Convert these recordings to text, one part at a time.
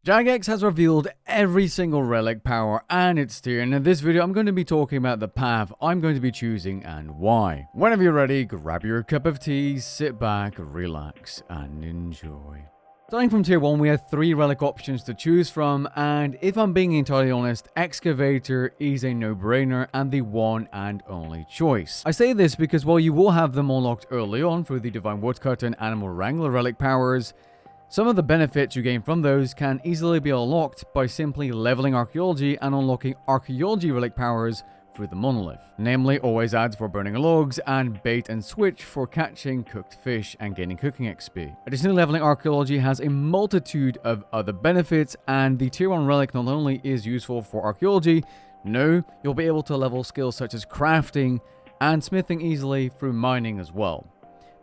Jagex has revealed every single relic power and its tier, and in this video I'm going to be talking about the path I'm going to be choosing and why. Whenever you're ready, grab your cup of tea, sit back, relax, and enjoy. Starting from tier 1, we have 3 relic options to choose from, and if I'm being entirely honest, Excavator is a no-brainer and the one and only choice. I say this because while you will have them unlocked early on through the Divine Woodcutter and Animal Wrangler relic powers, some of the benefits you gain from those can easily be unlocked by simply leveling Archaeology and unlocking Archaeology relic powers through the monolith. Namely, always adds for burning logs and bait and switch for catching cooked fish and gaining cooking XP. Additionally, leveling Archaeology has a multitude of other benefits, and the tier 1 relic not only is useful for Archaeology, no, you'll be able to level skills such as crafting and smithing easily through mining as well,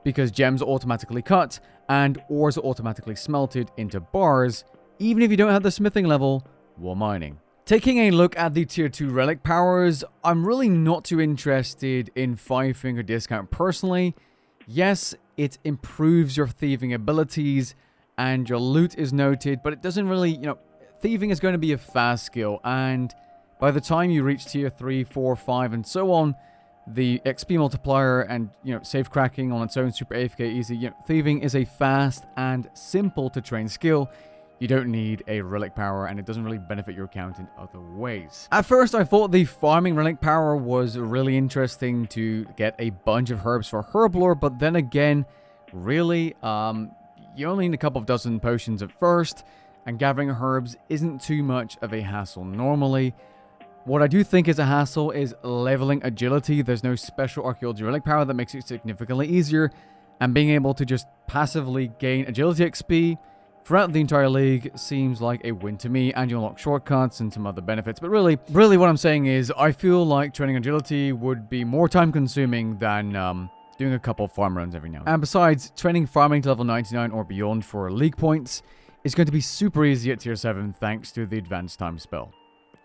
because gems are automatically cut and ores are automatically smelted into bars, even if you don't have the smithing level while mining. Taking a look at the tier 2 relic powers, I'm really not too interested in 5-finger discount personally. Yes, it improves your thieving abilities and your loot is noted, but it doesn't really, thieving is going to be a fast skill, and by the time you reach tier 3, 4, 5 and so on, the XP multiplier and, safe cracking on its own, super AFK easy, thieving is a fast and simple to train skill. You don't need a relic power, and it doesn't really benefit your account in other ways. At first, I thought the farming relic power was really interesting to get a bunch of herbs for herblore, but then again, really, you only need a couple of dozen potions at first, and gathering herbs isn't too much of a hassle normally. What I do think is a hassle is leveling agility. There's no special archaeology relic power that makes it significantly easier, and being able to just passively gain agility XP throughout the entire league seems like a win to me, and you unlock shortcuts and some other benefits. But really what I'm saying is I feel like training agility would be more time consuming than doing a couple of farm runs every now and then. And besides, training farming to level 99 or beyond for league points is going to be super easy at tier 7 thanks to the advanced time spell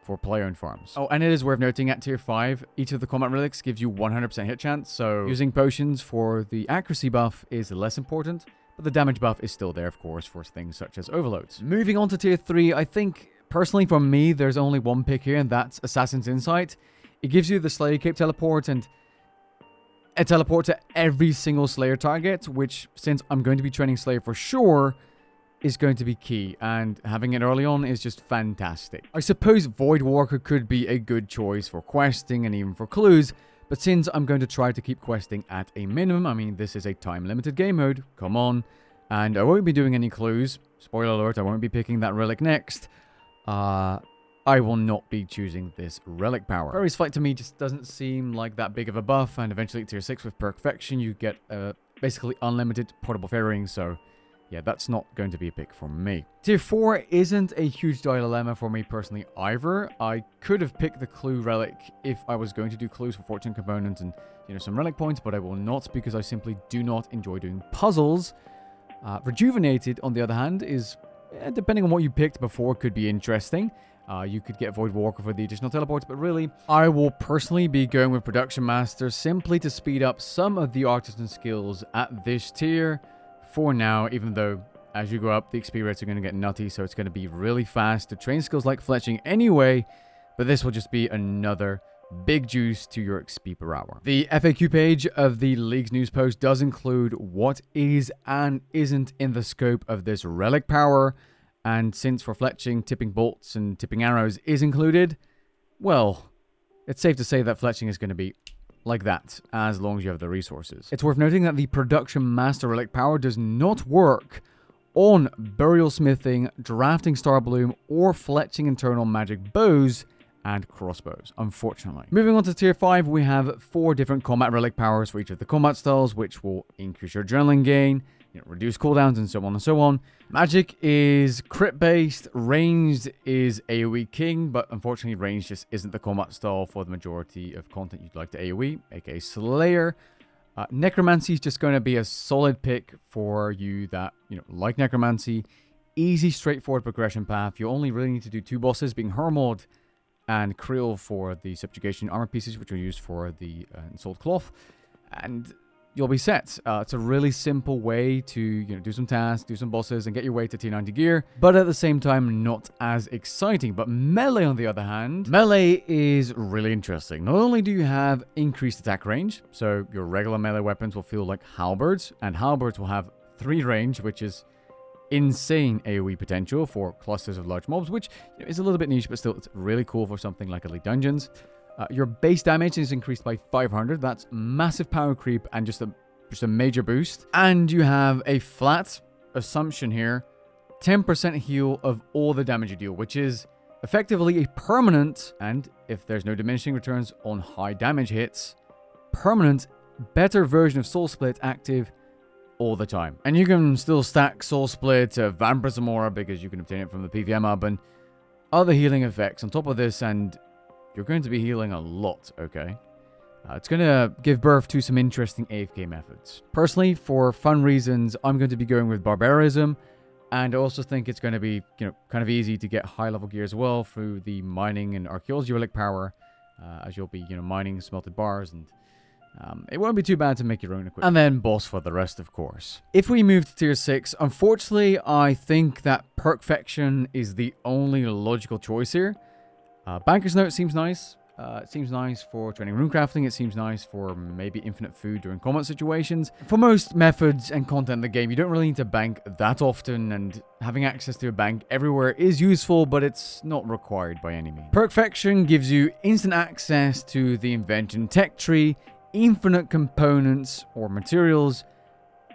for player-owned farms. Oh, and it is worth noting at tier 5, each of the combat relics gives you 100% hit chance, so using potions for the accuracy buff is less important, but the damage buff is still there, of course, for things such as overloads. Moving on to tier 3, I think, personally for me, there's only one pick here, and that's Assassin's Insight. It gives you the Slayer Cape teleport, and a teleport to every single Slayer target, which, since I'm going to be training Slayer for sure, is going to be key, and having it early on is just fantastic. I suppose Voidwalker could be a good choice for questing and even for clues, but since I'm going to try to keep questing at a minimum, I mean, this is a time-limited game mode, come on, and I won't be doing any clues. Spoiler alert, I won't be picking that relic next. I will not be choosing this relic power. Fairy's Flight to me just doesn't seem like that big of a buff, and eventually at tier 6 with Perfection, you get basically unlimited portable ferrying, so yeah, that's not going to be a pick for me. Tier 4 isn't a huge dilemma for me personally either. I could have picked the clue relic if I was going to do clues for fortune components and, some relic points, but I will not because I simply do not enjoy doing puzzles. Rejuvenated, on the other hand, is, depending on what you picked before, could be interesting. You could get Voidwalker for the additional teleports, but really, I will personally be going with Production Master simply to speed up some of the artisan skills at this tier for now, even though as you go up, the XP rates are going to get nutty, so it's going to be really fast to train skills like fletching anyway, but this will just be another big juice to your XP per hour. The FAQ page of the League's news post does include what is and isn't in the scope of this relic power, and since for fletching, tipping bolts and tipping arrows is included, well, it's safe to say that fletching is going to be like that, as long as you have the resources. It's worth noting that the Production Master relic power does not work on burial smithing, drafting star bloom, or fletching internal magic bows and crossbows, unfortunately. Moving on to tier 5, we have 4 different combat relic powers for each of the combat styles, which will increase your adrenaline gain, reduce cooldowns, and so on and so on. Magic is crit-based, ranged is AoE king, but unfortunately ranged just isn't the combat style for the majority of content you'd like to AoE, aka Slayer. Necromancy is just going to be a solid pick for you that, like Necromancy. Easy, straightforward progression path. You only really need to do 2 bosses, being Hermod and Creel for the subjugation armor pieces, which are used for the Souled Cloth. And you'll be set. It's a really simple way to do some tasks, do some bosses, and get your way to tier 90 gear, but at the same time, not as exciting. But melee, on the other hand, melee is really interesting. Not only do you have increased attack range, so your regular melee weapons will feel like halberds, and halberds will have 3 range, which is insane AoE potential for clusters of large mobs, which is a little bit niche, but still it's really cool for something like Elite Dungeons. Your base damage is increased by 500. That's massive power creep and just a major boost. And you have a flat assumption here, 10% heal of all the damage you deal, which is effectively a permanent, and if there's no diminishing returns on high damage hits, permanent, better version of Soul Split active all the time. And you can still stack Soul Split, Vampire Zamora, because you can obtain it from the PvM hub, and other healing effects on top of this, and you're going to be healing a lot, okay? It's going to give birth to some interesting AFK methods. Personally, for fun reasons, I'm going to be going with Barbarism, and I also think it's going to be, kind of easy to get high-level gear as well through the mining and archaeology relic power, as you'll be, mining smelted bars, and it won't be too bad to make your own equipment. And then boss for the rest, of course. If we move to tier 6, unfortunately, I think that Perfection is the only logical choice here. Banker's Note seems nice. It seems nice for training rune crafting. It seems nice for maybe infinite food during combat situations. For most methods and content in the game, you don't really need to bank that often, and having access to a bank everywhere is useful, but it's not required by any means. Perfection gives you instant access to the invention tech tree, infinite components or materials,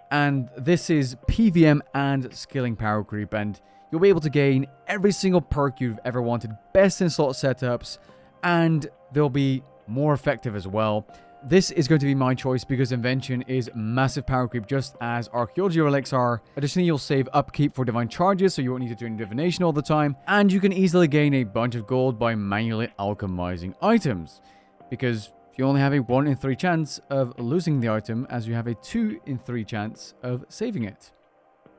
and this is PvM and skilling power creep, and you'll be able to gain every single perk you've ever wanted, best in slot setups, and they'll be more effective as well. This is going to be my choice because Invention is massive power creep, just as Archaeology Relics are. Additionally, you'll save upkeep for Divine Charges, so you won't need to do Divination all the time, and you can easily gain a bunch of gold by manually alchemizing items, because you only have a 1 in 3 chance of losing the item, as you have a 2 in 3 chance of saving it.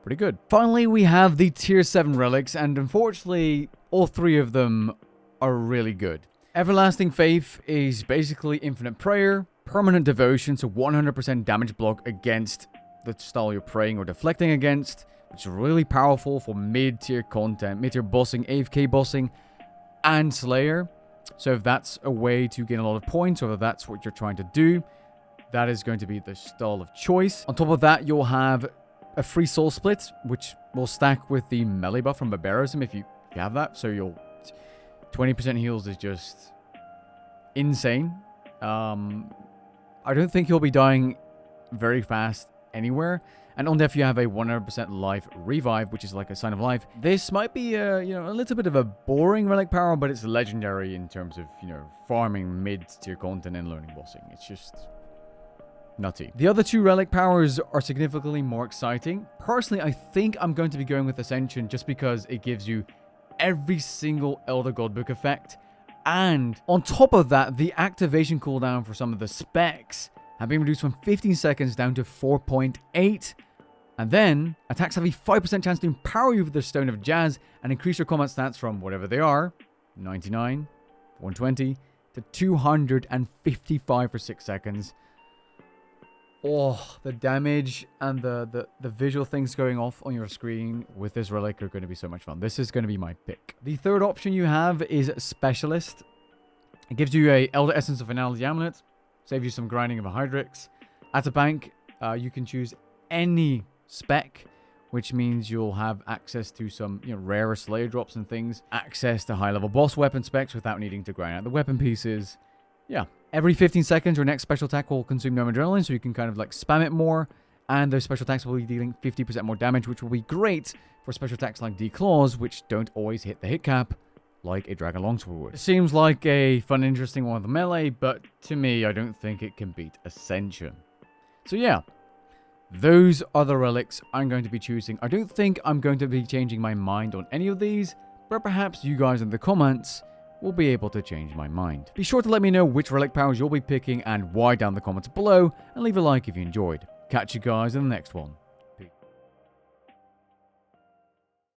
Pretty good. Finally, we have the tier 7 relics, and unfortunately, all 3 of them are really good. Everlasting Faith is basically infinite prayer, permanent devotion, so 100% damage block against the style you're praying or deflecting against, which is really powerful for mid-tier content, mid-tier bossing, AFK bossing, and Slayer. So if that's a way to gain a lot of points, or if that's what you're trying to do, that is going to be the style of choice. On top of that, you'll have a free Soul Split, which will stack with the melee buff from Barbarism if you have that. So you'll 20% heals is just insane. I don't think you'll be dying very fast anywhere. And on Death, you have a 100% life revive, which is like a sign of life. This might be a little bit of a boring relic power, but it's legendary in terms of, farming mid-tier content and learning bossing. It's just nutty. The other 2 relic powers are significantly more exciting. Personally, I think I'm going to be going with Ascension just because it gives you every single Elder God Book effect. And on top of that, the activation cooldown for some of the specs have been reduced from 15 seconds down to 4.8. And then, attacks have a 5% chance to empower you with the Stone of Jazz and increase your combat stats from whatever they are, 99, 120, to 255 for 6 seconds. Oh, the damage and the visual things going off on your screen with this relic are going to be so much fun. This is going to be my pick. The third option you have is Specialist. It gives you a Elder Essence of Finality Amulet, saves you some grinding of a Hydrix. At a bank, you can choose any spec, which means you'll have access to some rarer Slayer drops and things, access to high-level boss weapon specs without needing to grind out the weapon pieces. Yeah. Every 15 seconds, your next special attack will consume no adrenaline, so you can kind of like spam it more, and those special attacks will be dealing 50% more damage, which will be great for special attacks like D-Claws, which don't always hit the hit cap, like a Dragon Longsword would. It seems like a fun, interesting one with the melee, but to me, I don't think it can beat Ascension. So yeah, those are the relics I'm going to be choosing. I don't think I'm going to be changing my mind on any of these, but perhaps you guys in the comments will be able to change my mind. Be sure to let me know which relic powers you'll be picking and why down in the comments below, and leave a like if you enjoyed. Catch you guys in the next one.